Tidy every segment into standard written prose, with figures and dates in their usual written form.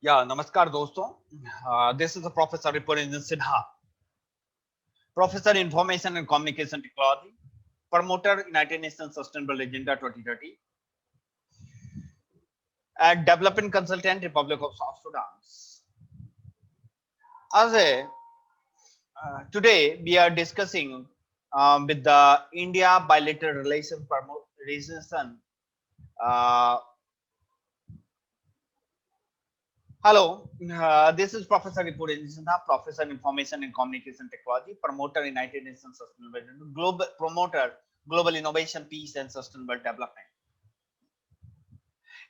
नमस्कार दोस्तों। This is professor Ripuranjan Sinha, professor information and communication technology, promoter United Nations Sustainable Agenda 2030, and development consultant Republic of South Sudan. As a Today we are discussing with the India bilateral relation promotion. Uh, Hello, this is Professor Ripuran Sindha, Professor Information and Communication Technology, promoter United Nations Sustainable Global promoter Global Innovation, Peace and Sustainable Development.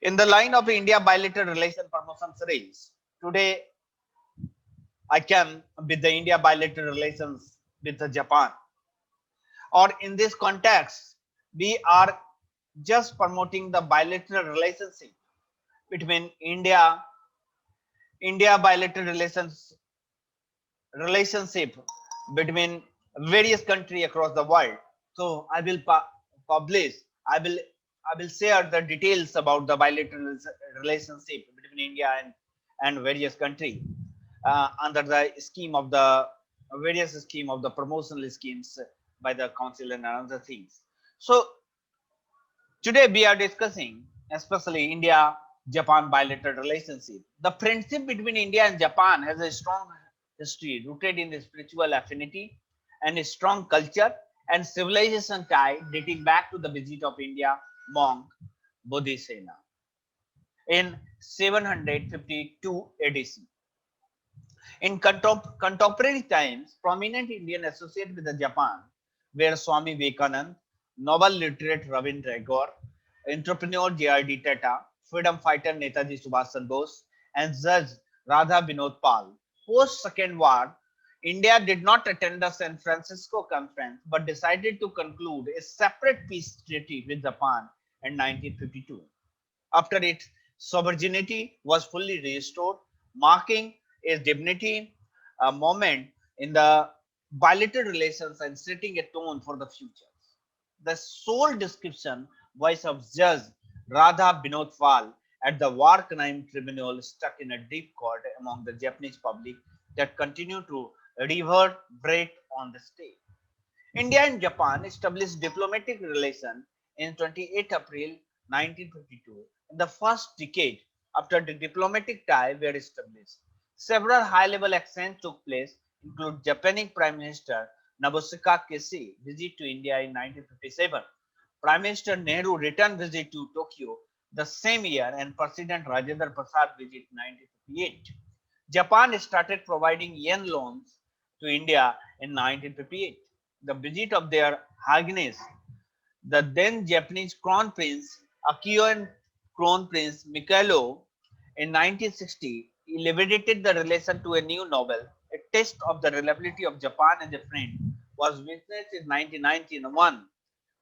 In the line of India bilateral relation promotion series, today I came with the India bilateral relations with the Japan. Or in this context, we are just promoting the bilateral relationship between India bilateral relationship between various countries across the world. So I will publish, I will I will share the details about the bilateral relationship between India and various countries under the scheme of the various scheme of the promotional schemes by the council and other things. So today we are discussing especially India Japan bilateral relationship. The friendship between India and Japan has a strong history rooted in spiritual affinity and a strong culture and civilization tie dating back to the visit of India monk Bodhisena in 752 ADC. In contemporary times, prominent Indian associated with the Japan were Swami Vivekanand, novel literate Ravindra Tagore, entrepreneur J.R.D. Tata, freedom fighter Netaji Subhash Chandra Bose, and Judge Radha Vinod Pal. Post Second War, India did not attend the San Francisco Conference but decided to conclude a separate peace treaty with Japan in 1952 after its sovereignty was fully restored, marking a dignity a moment in the bilateral relations and setting a tone for the future. The sole description voice of Judge Radha Binod Pal at the War Crime Tribunal stuck in a deep chord among the Japanese public that continue to reverberate on the stage. India and Japan established diplomatic relations in 28 April 1952. In the first decade after the diplomatic ties were established, several high-level exchanges took place, including Japanese Prime Minister Nobusuke Kishi visit to India in 1957, Prime Minister Nehru return visit to Tokyo the same year, and President Rajendra Prasad visit in 1958. Japan started providing yen loans to India in 1958. The visit of their Highness, the then Japanese Crown Prince Akio and Crown Prince Mikhailo in 1960 elevated the relation to a new level. A test of the reliability of Japan as a friend was witnessed in 1991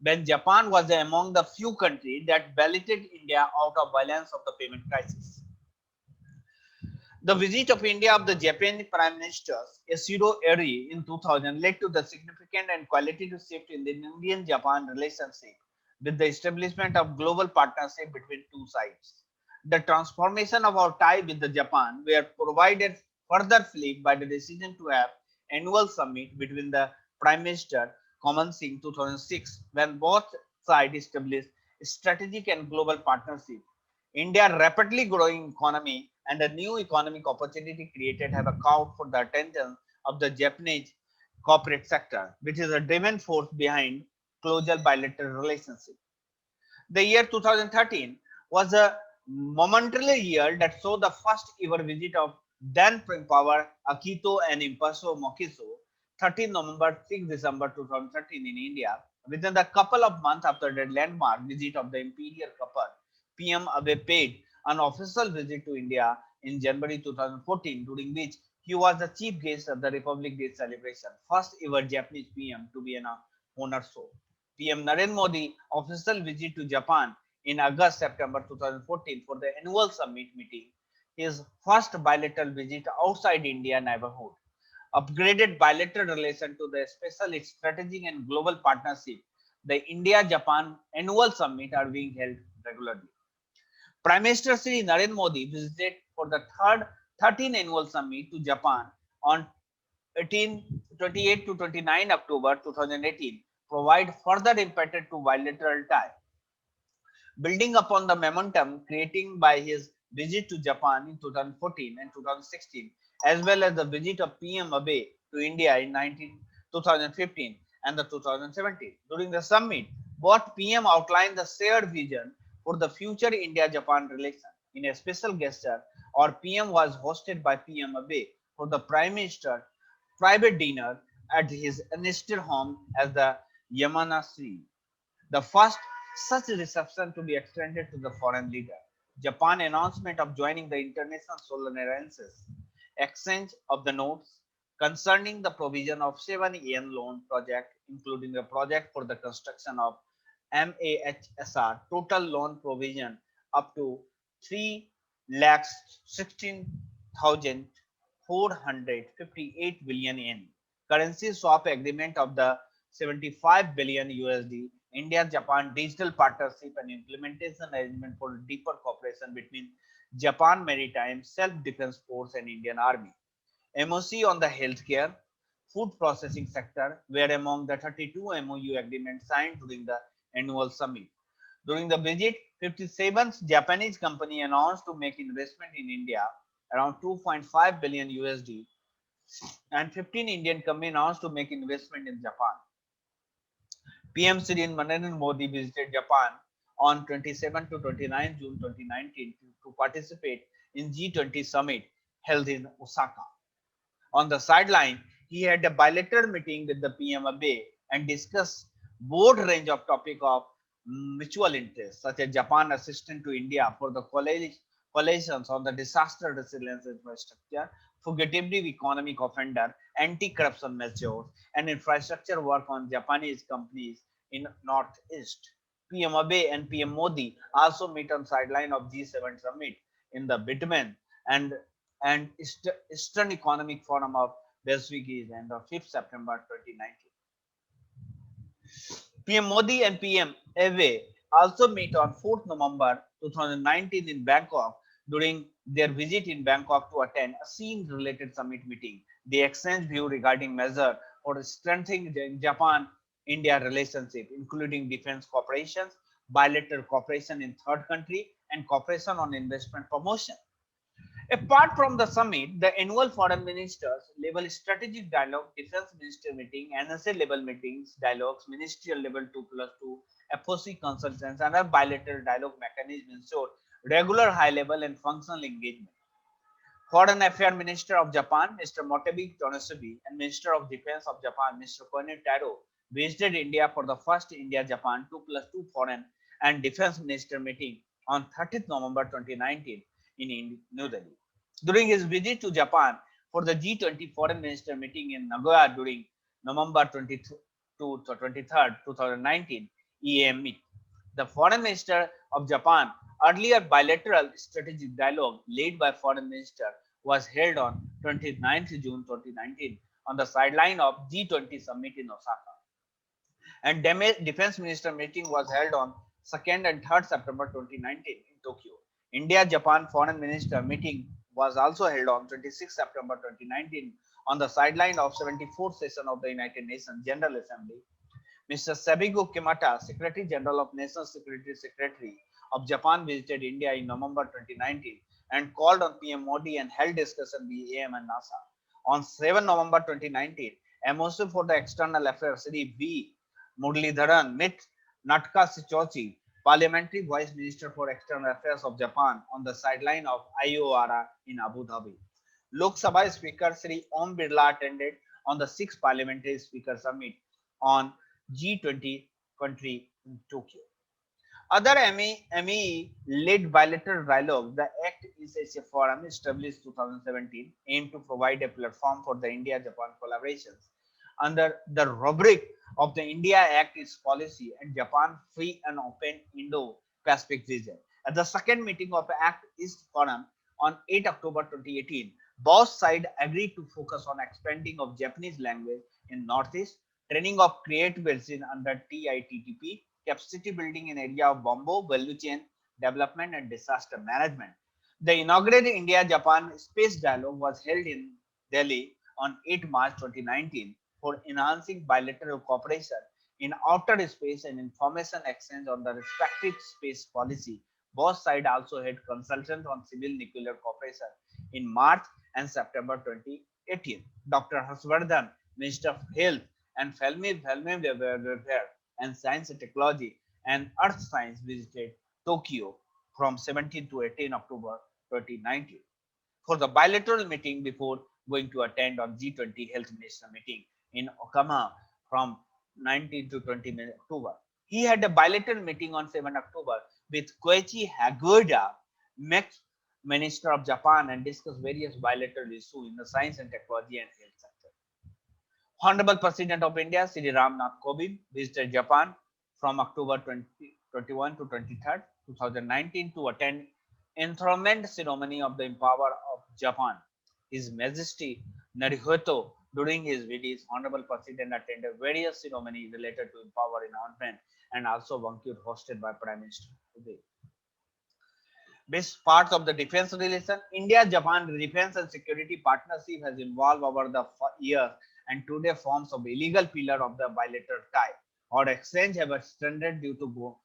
when Japan was among the few countries that bailout India out of violence of the payment crisis. The visit of India of the Japanese Prime Minister Yasuhiro Eri in 2000 led to the significant and qualitative shift in the Indian-Japan relationship with the establishment of global partnership between two sides. The transformation of our tie with the Japan were provided further flip by the decision to have annual summit between the Prime Minister commencing 2006 when both sides established strategic and global partnership. India rapidly growing economy and a new economic opportunity created have accounted for the attention of the Japanese corporate sector, which is a driving force behind closer bilateral relationship. The year 2013 was a momentary year that saw the first ever visit of then Prime Power Akito and Impaso Mokiso, 13 November 6 December 2013 in India, within the couple of months after the landmark visit of the imperial couple. PM Abe paid an official visit to India in January 2014, during which he was the chief guest of the Republic Day celebration, first ever Japanese PM to be an honor show. PM Narendra Modi official visit to Japan in August-September 2014 for the annual summit meeting, his first bilateral visit outside India neighborhood, upgraded bilateral relation to the special strategic and global partnership. The India-Japan annual summit are being held regularly. Prime Minister Sri Narendra Modi visited for the 13th annual summit to Japan on 28 to 29 October 2018 provide further impetus to bilateral ties. Building upon the momentum created by his visit to Japan in 2014 and 2016, as well as the visit of PM Abe to India in 2015 and the 2017. During the summit, both PM outlined the shared vision for the future India-Japan relation. In a special gesture, our PM was hosted by PM Abe for the Prime Minister private dinner at his nested home as the Yamanasi, the first such reception to be extended to the foreign leader. Japan announcement of joining the International Solar Alliance's exchange of the notes concerning the provision of 7 yen loan project, including a project for the construction of MAHSR, total loan provision up to 3 lakhs 16,458 billion yen. Currency swap agreement of the 75 billion USD India Japan digital partnership and implementation arrangement for deeper cooperation between Japan Maritime Self Defense Force and Indian Army. MOC on the healthcare, food processing sector were among the 32 MOU agreements signed during the annual summit. During the visit, 57th Japanese company announced to make investment in India around 2.5 billion USD and 15 Indian companies announced to make investment in Japan. PM Shri Narendra Modi visited Japan on 27 to 29 June 2019 to participate in G20 summit held in Osaka. On the sideline, he had a bilateral meeting with the PM Abe and discussed broad range of topics of mutual interest, such as Japan assistance to India for the coalitions on the disaster resilience infrastructure, fugitive economic offender, anti-corruption measures, and infrastructure work on Japanese companies in Northeast. PM Abe and PM Modi also meet on sideline of G7 summit in the Bitman and Eastern Economic Forum of Beijing on the 5th September 2019. PM Modi and PM Abe also meet on 4th November 2019 in Bangkok. During their visit in Bangkok to attend a scene-related summit meeting, they exchanged views regarding measures for strengthening Japan-India relationship, including defense cooperation, bilateral cooperation in third country, and cooperation on investment promotion. Apart from the summit, the annual foreign ministers level strategic dialogue, defense minister meeting, NSA level meetings, dialogues, ministerial level 2+2, FOC consultants, and other bilateral dialogue mechanisms ensure regular high level and functional engagement. Foreign Affairs Minister of Japan, Mr. Motegi Tonosuke, and Minister of Defense of Japan, Mr. Konichi Taro, visited India for the first India-Japan 2+2 foreign and defense minister meeting on 30th November 2019 in New Delhi. During his visit to Japan for the G20 foreign minister meeting in Nagoya during November 22 to 23rd, 2019 EAM meet, the foreign minister of Japan earlier bilateral strategic dialogue led by foreign minister was held on 29th June 2019 on the sideline of G20 summit in Osaka. And defense minister meeting was held on 2nd and 3rd September 2019 in Tokyo. India-Japan foreign minister meeting was also held on 26 September 2019 on the sideline of 74th session of the United Nations General Assembly. Mr. Sabigo Kimata, Secretary General of National Security Secretary of Japan, visited India in November 2019 and called on PM Modi and held discussion with AM and NASA. On 7 November 2019, MOC for the External Affairs Shri V. Muralidharan met Natka Sichochi, Parliamentary Vice Minister for External Affairs of Japan, on the sideline of IORA in Abu Dhabi. Lok Sabha Speaker Shri Om Birla attended on the 6th Parliamentary Speaker Summit on G20 country in Tokyo. Other ME-led bilateral dialogue, the Act is a forum established 2017 aimed to provide a platform for the India-Japan collaborations. Under the rubric of the India Act is policy and Japan free and open Indo-Pacific region. At the second meeting of Act East Forum on 8 October 2018, both sides agreed to focus on expanding of Japanese language in Northeast, training of creative medicine under TITTP, capacity building in area of bamboo, value chain development and disaster management. The inaugural India-Japan Space Dialogue was held in Delhi on 8 March 2019 for enhancing bilateral cooperation in outer space and information exchange on the respective space policy. Both sides also had consultations on civil nuclear cooperation in March and September 2018. Dr. Harshvardhan, Minister of Health, and Felmi Welfare and Science and Technology and Earth Science visited Tokyo from 17 to 18 October 2019 for the bilateral meeting before going to attend on G20 Health Minister meeting in Okama from 19 to 20 October. He had a bilateral meeting on 7 October with Koichi Hagoda, next Minister of Japan, and discussed various bilateral issues in the science and technology and health sector. Honorable President of India, Sri Ramnath Kovind, visited Japan from October 2021 to 23rd, 2019 to attend enthronement ceremony of the Emperor of Japan, His Majesty Naruhito. During his visit, Honorable President attended various ceremonies related to Emperor enthronement and also banquet hosted by Prime Minister Modi. Best parts of the defense relation. India-Japan defense and security partnership has evolved over the years and today forms of illegal pillar of the bilateral tie. Our exchange have extended due to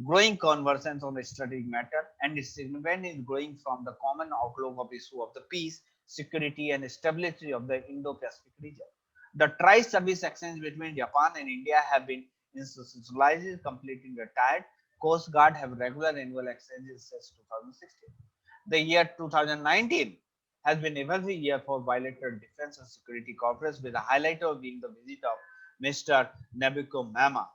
growing conversations on the strategic matter and its significance is growing from the common outlook of issue of the peace, security and stability of the Indo-Pacific region. The tri-service exchange between Japan and India have been institutionalized, completely retired. Coast Guard have regular annual exchanges since 2016. The year 2019 has been a heavy year for bilateral defense and security cooperation, with the highlight of being the visit of Mr. Nabucco Mama.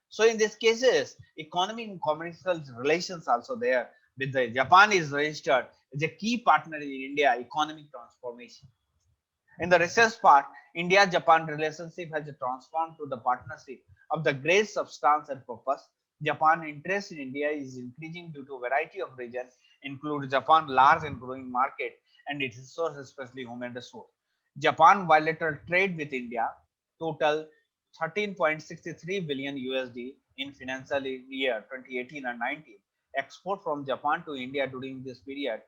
So in these cases, economic and commercial relations also there with the Japan is registered as a key partner in India economic transformation. In the research part, India-Japan relationship has transformed to the partnership of the great substance and purpose. Japan interest in India is increasing due to a variety of reasons, include Japan's large and growing market and its resources, especially human resource. Japan bilateral trade with India total 13.63 billion USD in financial year 2018 and 19. Export from Japan to India during this period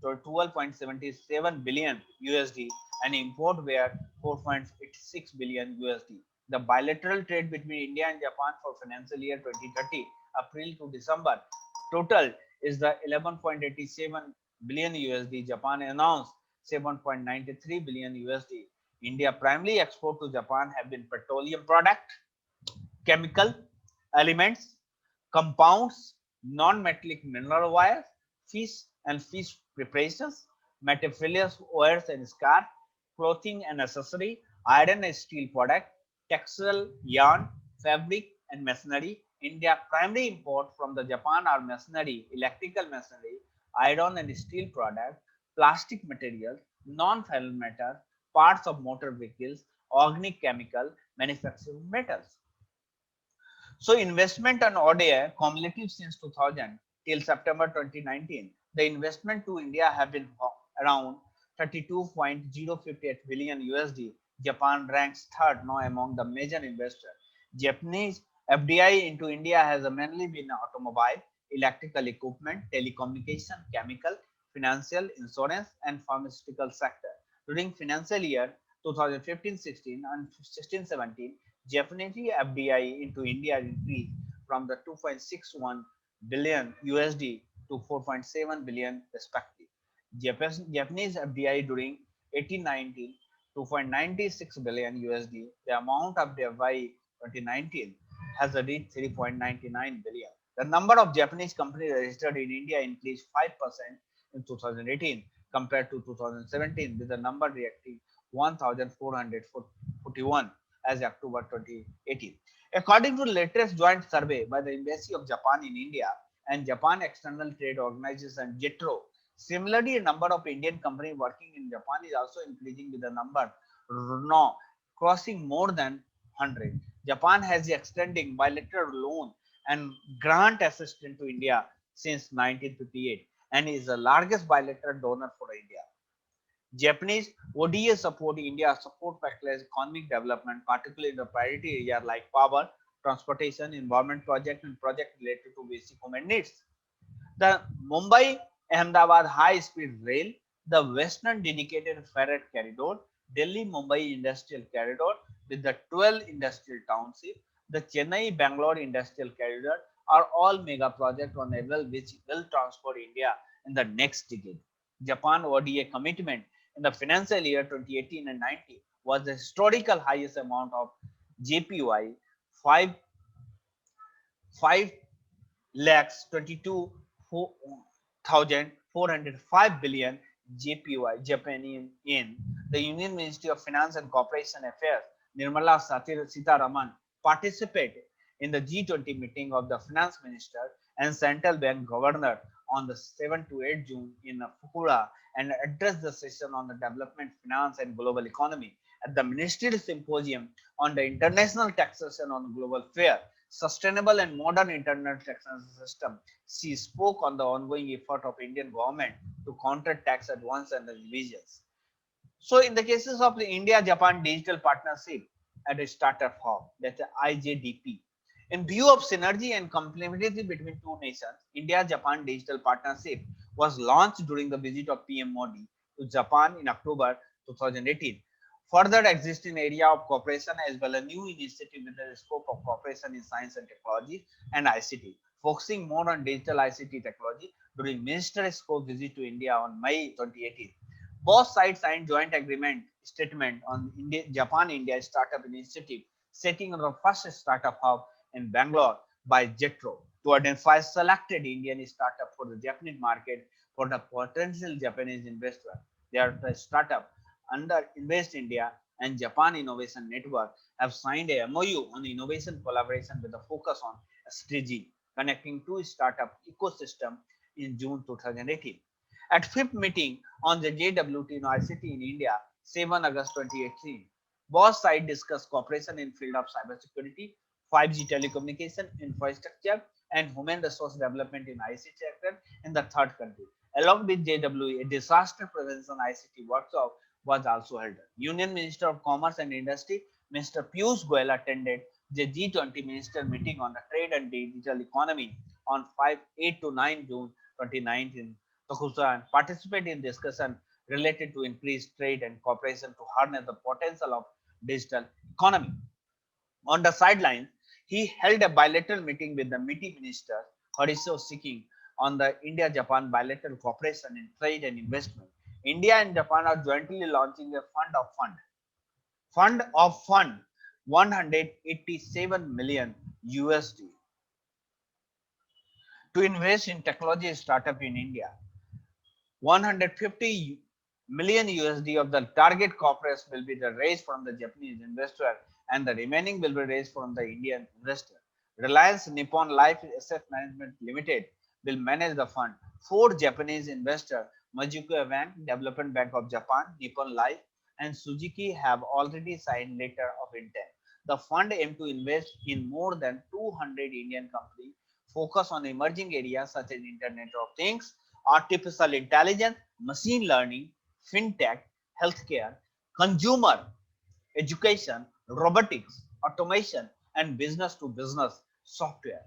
to 12.77 billion USD and import were 4.86 billion USD. The bilateral trade between India and Japan for financial year 2030, April to December, total is the 11.87 billion USD. Japan announced 7.93 billion USD. India primarily export to Japan have been petroleum product, chemical elements, compounds, non-metallic mineral wires, fish and fish preparations, materials, wires and scarf, clothing and accessory, iron and steel product, textile, yarn, fabric and machinery. India primary import from the Japan are machinery, electrical machinery, iron and steel product, plastic materials, non-ferrous matter, parts of motor vehicles, organic chemical, manufacturing metals. So investment on ODA cumulative since 2000 till September 2019, the investment to India have been around 32.058 billion USD. Japan ranks third now among the major investors. Japanese FDI into India has mainly been automobile, electrical equipment, telecommunication, chemical, financial, insurance, and pharmaceutical sector. During financial year 2015-16 and 16-17, Japanese FDI into India increased from the 2.61 billion USD to 4.7 billion respectively. Japanese FDI during 1819 2.96 billion USD. The amount of FDI 2019 has reached 3.99 billion. The number of Japanese companies registered in India increased 5% in 2018 compared to 2017, with the number reaching 1,441 as October 2018. According to the latest joint survey by the Embassy of Japan in India and Japan External Trade Organization JETRO, similarly, a number of Indian companies working in Japan is also increasing, with the number now crossing more than 100. Japan has extending bilateral loan and grant assistance to India since 1958 and is the largest bilateral donor for India. Japanese ODA support India support factors economic development, particularly in the priority areas like power, transportation, environment project, and project related to basic human needs. The Mumbai Ahmedabad High Speed Rail, the Western Dedicated Freight Corridor, Delhi Mumbai Industrial Corridor with the 12 industrial townships, the Chennai Bangalore Industrial Corridor are all mega projects on level which will transform India in the next decade. Japan ODA commitment in the financial year 2018 and 19 was the historical highest amount of JPY 5 5 lakhs 22,405 billion JPY Japanese yen. The Union Ministry of Finance and Corporation Affairs, Nirmala Sitharaman, participated in the G20 meeting of the finance minister and central bank governor on the 7 to 8 June in Fukuoka and addressed the session on the development, finance, and global economy at the ministerial symposium on the international taxation on global fair sustainable and modern internet taxation system. She spoke on the ongoing effort of Indian government to counter tax advance and evasions. So, in the cases of the India-Japan Digital Partnership at a startup hub, that's IJDP, in view of synergy and complementarity between two nations, India-Japan Digital Partnership was launched during the visit of PM Modi to Japan in October 2018. Further existing area of cooperation as well a new initiative with the scope of cooperation in science and technology and ICT, focusing more on digital ICT technology during minister scope visit to India on May 2018. Both sides signed joint agreement statement on Japan-India Startup Initiative, setting up the first startup hub in Bangalore by JETRO to identify selected Indian startup for the Japanese market for the potential Japanese investor. Their startup under Invest India and Japan Innovation Network have signed a MOU on innovation collaboration with a focus on strategy connecting two startup ecosystem in June 2018. At fifth meeting on the JWT ICT in India, 7 August 2018, both sides discussed cooperation in field of cybersecurity, 5G telecommunication, infrastructure, and human resource development in ICT sector in the third country. Along with JWE, a disaster prevention ICT workshop was also held. Union Minister of Commerce and Industry, Mr. Piyush Goyal attended the G20 Minister meeting on the trade and digital economy on 8 to 9 June 2019. Tokusa participated in discussion related to increased trade and cooperation to harness the potential of digital economy. On the sidelines, he held a bilateral meeting with the MITI Minister Horacio Seeking on the India-Japan bilateral cooperation in trade and investment. India and Japan are jointly launching a fund 187 million USD to invest in technology startup in India. 150 million USD of the target corporates will be raised from the Japanese investor and the remaining will be raised from the Indian investor. Reliance Nippon Life Asset Management Limited will manage the fund. Four Japanese investors, Mizuho Bank, Development Bank of Japan, Nippon Life, and Suzuki have already signed letter of intent. The fund aims to invest in more than 200 Indian companies, focus on emerging areas such as Internet of Things, artificial intelligence, machine learning, fintech, healthcare, consumer education, robotics, automation, and business to business software.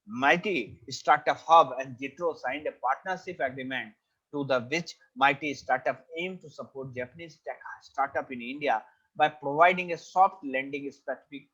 Mighty Startup Hub and JETRO signed a partnership agreement to the which Mighty Startup aim to support Japanese tech startup in India by providing a soft lending specific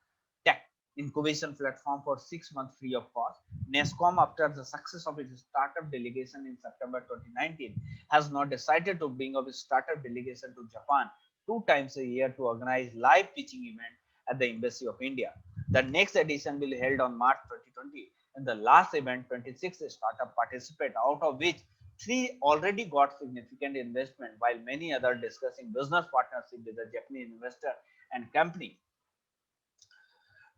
tech incubation platform for 6 months free of cost. NESCOM, after the success of its startup delegation in September 2019, has now decided to bring up its startup delegation to Japan 2 times a year to organize live pitching event at the Embassy of India. The next edition will be held on March 2020. In the last event, 26 startups participate, out of which 3 already got significant investment, while many others discussing business partnership with the Japanese investor and company.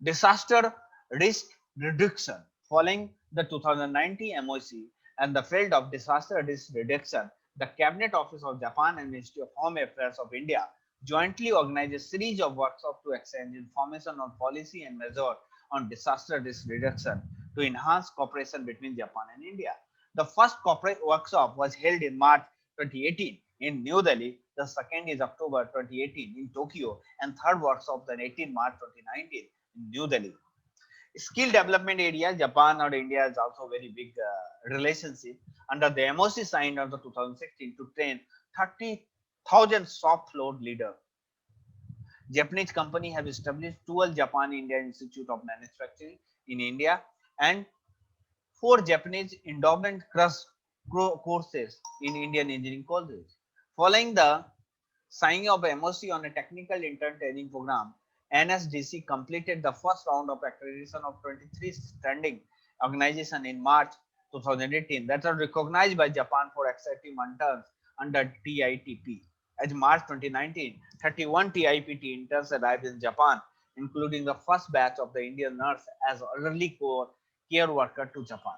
Disaster risk reduction. Following the 2019 MOC and the field of disaster risk reduction, the Cabinet Office of Japan and Ministry of Home Affairs of India jointly organized a series of workshops to exchange information on policy and measures on disaster risk reduction to enhance cooperation between Japan and India. The first corporate workshop was held in March 2018 in New Delhi. The second is October 2018 in Tokyo, and third workshop on 18 March 2019 in New Delhi. skill development area, Japan or India is also very big relationship. Under the MOC signed on the 2016 to train 30,000 shop floor leader. Japanese company have established 12 Japan India Institute of Manufacturing in India and 4 Japanese endowment courses in Indian engineering colleges. Following the signing of MOC on a technical intern training program, NSDC completed the first round of accreditation of 23 standing organizations in March 2018 that are recognized by Japan for accepting interns under TITP. As March 2019, 31 TIPT interns arrived in Japan, including the first batch of the Indian nurse as early core care worker to Japan.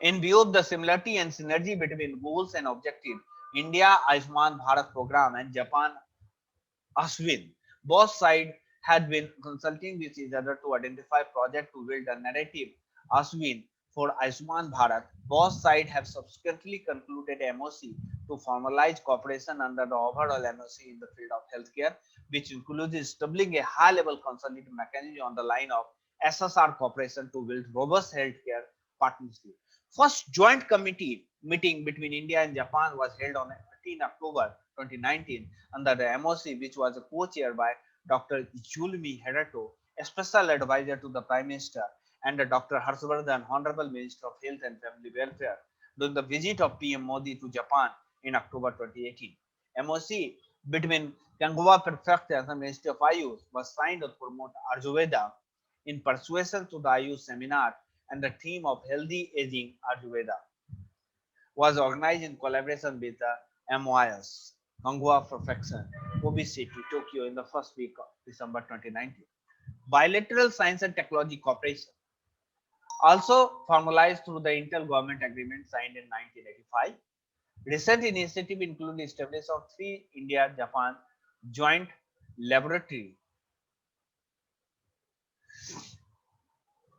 In view of the similarity and synergy between goals and objectives, India Ayushman Bharat program and Japan ASWIN, both sides had been consulting with each other to identify projects to build a narrative ASWIN for Ayushman Bharat. Both sides have subsequently concluded MOC to formalize cooperation under the overall MOC in the field of healthcare, which includes establishing a high-level consultative mechanism on the line of SSR cooperation to build robust healthcare partnership. First joint committee meeting between India and Japan was held on 13 October 2019 under the MOC, which was co-chaired by Dr. Julmi Herato, a special advisor to the Prime Minister, and Dr. Harshvardhan, Honorable Minister of Health and Family Welfare, during the visit of PM Modi to Japan in October 2018. MOC between Kanagawa Prefecture and the Ministry of Ayush was signed to promote Ayurveda in persuasion to the Ayush seminar, and the theme of healthy aging Ayurveda was organized in collaboration with the MOIS, Kanagawa Prefecture, Kobe City, Tokyo in the first week of December 2019. Bilateral science and technology cooperation, also formalized through the inter-government agreement signed in 1985. Recent initiatives include the establishment of 3 India-Japan joint laboratory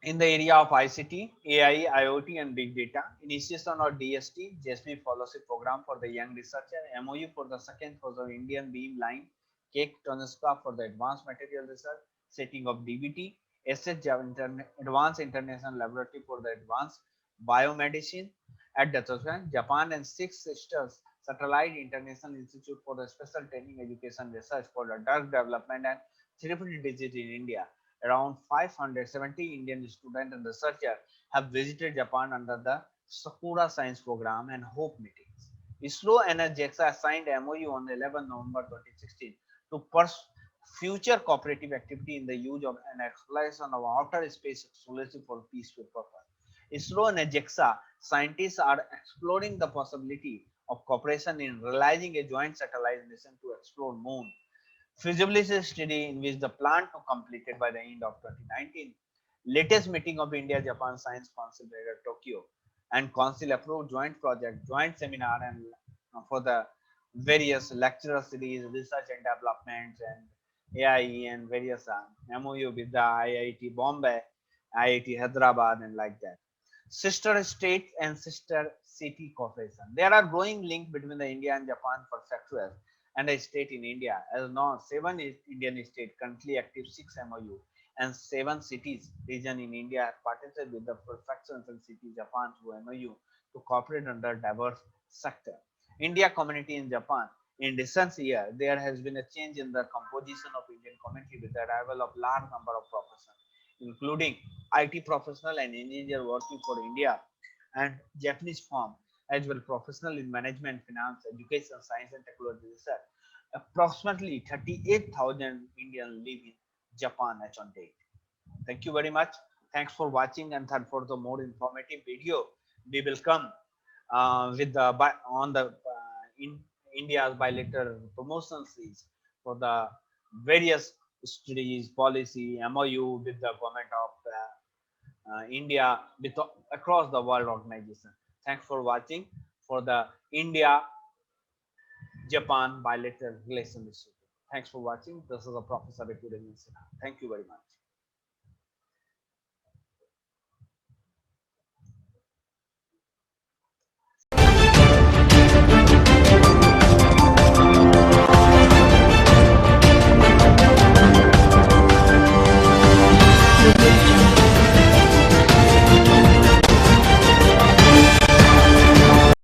in the area of ICT, AI, IoT, and big data. Initiation of DST, JSP Fellowship Program for the Young Researcher, MOU for the second for the Indian Beam Line, Cake Tonoska for the Advanced Material Research, setting of DBT, Advanced International Laboratory for the Advanced Biomedicine at Datsukhan, Japan, and 6 sisters Satellite International Institute for the Special Training Education Research for the Drug Development and Therapeutic Disease in India. Around 570 Indian students and researchers have visited Japan under the Sakura Science Program and HOPE meetings. ISRO and JAXA signed MOU on 11 November 2016 to pursue future cooperative activity in the use of and exploration of outer space exploration for peaceful purpose. ISRO and JAXA scientists are exploring the possibility of cooperation in realizing a joint satellite mission to explore moon. Feasibility study in which the plan to completed by the end of 2019. Latest meeting of India-Japan Science Council held at Tokyo, and Council approved joint project, joint seminar, and for the various lecture series, research and development, and AIE, and various MOU with the IIT Bombay, IIT Hyderabad, and like that. Sister state and sister city cooperation. There are growing link between the India and Japan for sectors and a state in India. As now, 7 Indian states currently active 6 MOU, and 7 cities region in India have participated with the prefectures and cities Japan through MOU to cooperate under diverse sector. India community in Japan. In recent years, there has been a change in the composition of Indian community with the arrival of large number of professionals, including IT professional and engineer working for India and Japanese firm, as well professional in management, finance, education, science, and technology research. Approximately 38,000 Indians live in Japan as on date. Thank you very much. Thanks for watching, and for the more informative video, we will come with the on the in India's bilateral promotion series for the various studies, policy, MOU with the government of India with across the world organization. Thanks for watching for the India Japan bilateral relationship. Thanks for watching. This is a Professor Rikudev Sinha. Thank you very much.